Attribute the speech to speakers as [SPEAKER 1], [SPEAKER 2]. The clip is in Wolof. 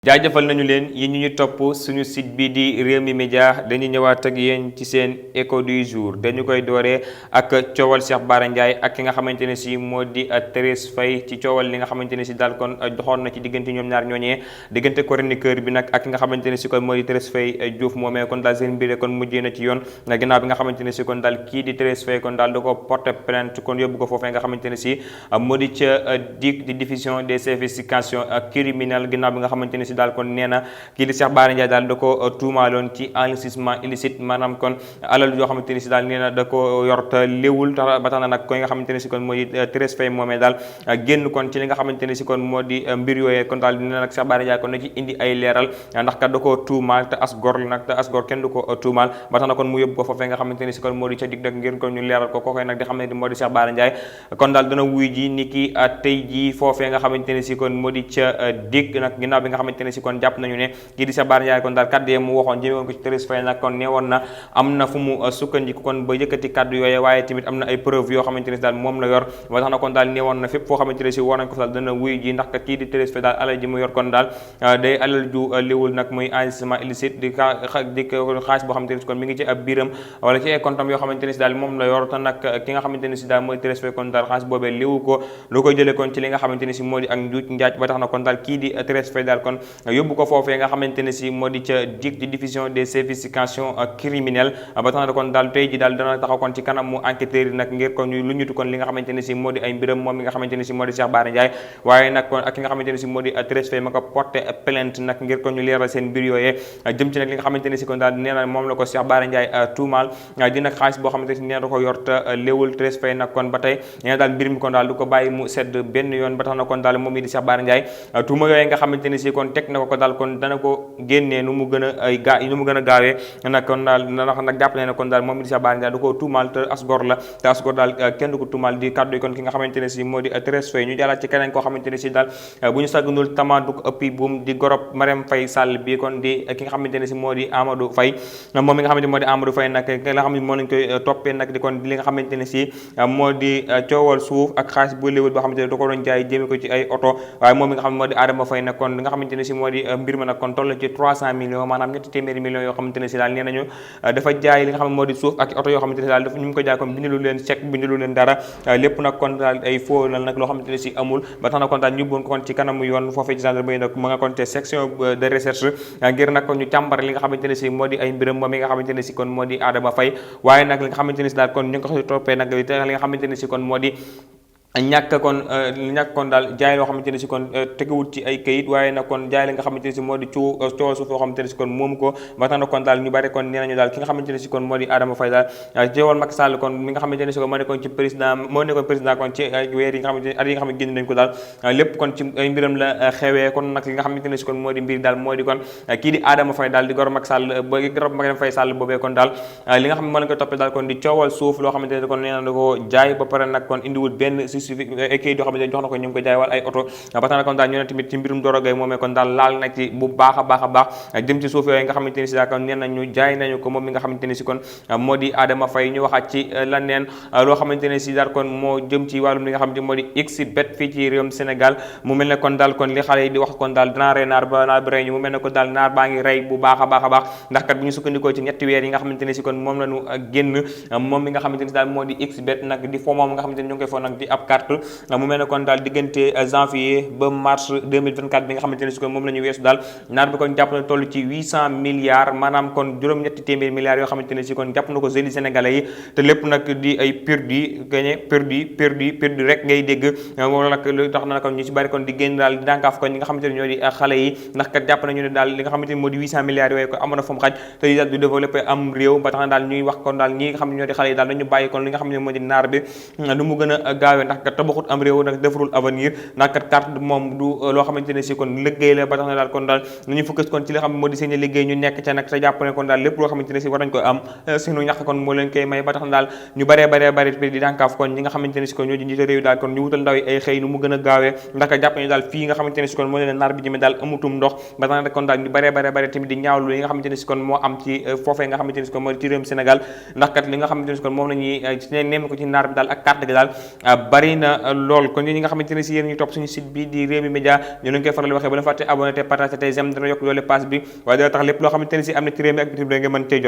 [SPEAKER 1] jaajëfal nañu leen yi ñu topp suñu site bi di Rewmi Média dañu ñëwaat ak yéen ci seen écho du jour dañu koy dooree ak coowal Cheikh Bara Ndiaye ak ki nga xamante ne si moo di Thérèse Faye ci coowal li nga xamante ne si daal kon doxoon na ci diggante ñoom ñaar ñooñee diggante chroniqueur bi nag ak ki nga xamante ne si kon moo di Thérèse Faye Diouf moomee kon daal seen mbir kon mujjee na ci yoon ginnaaw bi nga xamante ne si kon daal kii di Thérèse Faye kon daal da ko porter plainte kon yóbbu ko foofee nga xamante ne si moo di ca DIC di division des investigations criminelles ginnaaw bi nga xamante ne daal kon nee na kii di Cheikh Bara Ndiaye daal da ko tuumaaloon ci enrichissement illicite maanaam kon alal yoo xamante ni si daal nee na da ko yor te léwul tax ba tax na nag koy nga xamante ne si kon moo di Thérèse Faye moomee daal génn kon ci li nga xamante ne si kon moo di mbir yooyee kon daal nee na nag Cheikh Bara Ndiaye kon na ci indi ay leeral ndax kat da koo tuumaal te as gor la nag te as gor kenn du ko tuumaal ba tax na kon mu yóbbu ko foofee nga xamante ne si kon moo di ca dig dak ngir kon ñu leeral ko kookoy nag di xam ne moo di Cheikh Bara Ndiaye kon daal dana wuy ji ni ki tey ji foofee nga xamante ne si kon moo di ca dig nag ginnaaw bi nga xamante ne si kon jàpp nañu ne kii di Cheikh Bara Ndiaye kon daal kàddu mu waxoon jëme woon ko ci Thérèse Faye nag kon nee woon na am na fu mu sukkandiku kon ba yëkkati kàddu yooye waaye tamit am na ay preuve yoo xamante ne si daal moom la yor ba tax na kon daal nee woon na fépp foo xamante ne si war nañ ko fa daal dana wuy ji ndax kii di Thérèse Faye daal alal ji mu yor kon daal day alal ju léwul nag muy enrichissement illicite di xaalis boo xamante ne si kon mi ngi ci ab biiram wala ci ay comptam yoo xamante ne si daal moom la yor te nag ki nga xamante ne si daal mooy Thérèse Faye kon daal xaalis boobee léwu ko lu koy jëlee kon ci li nga xamante ne si moo di ak njuuj njaaj ba tax na kon daal kii di Thérèse Faye daal kon yóbbu ko foofee nga xamante ne si moo di ca DIC di division des investigations criminelles ba tax na kon daal tey ji daal dana taxaw kon ci kanam mu enquêteurs yi nag ngir kon ñu lu ñutu kon li nga xamante ne si moo di ay mbiram moom mi nga xamante ne si moo di Cheikh Bara Ndiaye waaye nag kon ak ki nga xamante ne si moo di Thérèse Faye ma ko porté plainte nag ngir kon ñu leeral seen mbir yooyee jëm ci nag li nga xamante ne si kon daal nee na moom la ko Cheikh Bara Ndiaye tuumaal di nag xaalis boo xamante ne si nee na da ko yor te léewul Thérèse Faye nag kon ba tey nee na daal mbir mi kon daal du ko bàyyi mu sedd benn yoon ba tax na kon daal moom mi di Cheikh Bara Ndiaye tuuma yooyee nga xamante ne si kon teg na ko daal kon dana ko génnee nu mu gën a ay nu mu gën a gaawee nag kon daal ndax nag jàpp ne kon daal moom mi di Cheikh Bara Ndiaye du ko tuumaal te asgor la te asgor daal kenn du ko tuumaal di kàddu yi kon ki nga xamante ne si moo di Thérèse Faye ñu jàllaat ci keneen koo xamante ne si daal bu ñu sàgganul tamaadu ko ëppi buum di gorob Marème Faye Sall bi kon di ki nga xamante ne si moo di Amadou Faye moom mi nga xamante moo di Amadou Faye nag ki nga xam ne moo lañ koy toppee nag di kon li nga xamante ne si moo di coowal suuf ak xaalis bu léwul boo xamante ne da ko doon jaay jëme ko ci ay oto waaye moom mi nga xam ne moo di Adama Faye nag kon li nga xamante ne si moo di mbir ma nag kon toll ci 300 millions maanaam ñetti téeméeri millions yoo xamante ne si daal nee nañu dafa jaay li nga xam ne moo di suuf ak oto yoo xamante ne si daal dafa ñu ngi ko jaay kon bindalu leen chèque bindalu leen dara lépp nag kon daal ay faux la nag loo xamante ne si amul ba tax na kon daal ñu bon ko kon ci kanamu yoon foofee ci gendarmerie nag mu nga kon te section de recherche ngir nag kon ñu càmbar li nga xamante ne si moo di ay mbiram moom mi nga xamante ne si kon moo di Adama Faye waaye nag li nga xamante ne si daal kon ñu ngi ko toppee nag li nga xamante ne si kon moo di ñàkk kon daal jaay loo xamante ne si kon tegewut ci ay kayit waaye nag kon jaay la nga xamante ne si moo di coowal suuf loo xamante ne si kon moomu ko ba tax na kon daal ñu bari kon nee nañu daal ki nga xamante ne si kon moo di Adama Faye daal jeewal Macky Sall kon mi nga xamante ne si kon moo nekkoon ci moo nekkoon président kon ci weer yi nga xamante ne at yi nga xam ne génn nañ ko daal lépp kon ci ay mbiram la xewee kon nag li nga xamante ne si kon moo di mbir daal moo di kon kii di Adama Faye daal di gor Macky Sall ba gor Macky Faye Sall boobee kon daal li nga xam ne moo lañ ko toppee daal kon di coowal suuf loo xamante ne kon nee na da ko jaay ba pare nag kon indiwul benn ay kayit yoo xamante ne jox na ko ñu ngi ko jaay wala ay oto ba tax na kon daal ñu ne tamit ci mbirum dorogay moomee kon daal laal na ci bu baax a baax jëm ci suuf yooyu nga xamante ne si daal kon nee nañu jaay nañu ko moom mi nga xamante ne si kon moo di Adama Faye ñu waxaat ci laneen loo xamante ne si daal kon moo jëm ci wàllum li nga xamante ne moo di xbet fii ci réewum Sénégal mu mel ne kon daal kon li xale yi di wax kon daal danaa rey naar ba naar ba rey ñu mu mel ne kon daal naar baa ngi rey bu baax a baax ndax kat bu ñu sukkandikoo ci ñetti weer yi nga xamante ne si kon moom la ñu génn moom mi nga xamante ne si daal moo di xbet nag di fo moom nga xamante ne ñu ngi koy fo nag di ab carte mu mel ne kon daal diggante janvier ba mars 2024 bi nga xamante ne si kon moom la ñu weesu daal naar bi kon jàpp na toll ci 800 milliards maanaam kon juróom-ñetti téeméeri milliards yoo xamante ne si kon jàpp na ko jeunes sénégalais yi te lépp nag di ay perdu rek ngay dégg moom nag lu tax na kon ñu si bari kon di génn daal di dànkaaf kon ñi nga xamante ne ñoo di xale yi ndax kat jàpp nañu ne daal li nga xamante ne moo di 800 milliards yooyu ko amoon na fa mu xaj te di daal du développé am réew ba tax na daal ñuy wax kon daal ñi nga xam ne ñoo di xale yi daal dañu bàyyi kon li nga xam ne moo di naar bi nu mu gën a gaawee ndax kat tabaxut am réew nag defarul avenir ndax kat carte moom du loo xamante ne si kon liggéey la ba tax na daal kon daal nañu focus kon ci li xam ne moo di seen liggéey ñu nekk ca nag te jàpp ne kon daal lépp loo xamante ne si war nañ koy am seenu ñàkk kon moo leen koy may ba tax na daal ñu baree di dànkaaf kon ñi nga xamante ne si kon ñoo di njiite réew daal kon ñu wutal ndaw yi ay xëy nu mu gën a gaawee ndax kat jàpp nañu daal fii nga xamante ne si kon moo leen naar bi jëmee daal amutum ndox ba tax na kon daal ñu baree tamit di ñaawlu li nga xamante ne si kon moo am ci foofee nga xamante ne si kon moo di ci réewum Sénégal ndax kat li nga xamante ne si kon moom la ñuy neem ko ci naar bi daal ak carte gi daal bari bari na lool. kon ñi nga xamante ne si yéen ñu topp suñu site bi di Rewmi Média ñu leen koy faral waxee bu leen fàtte abonné te partage te j'aime dana yokk doole pass bi waaye dana tax lépp loo xamante ne si am na ci réew mi ak bitim réew nga mën cee jot.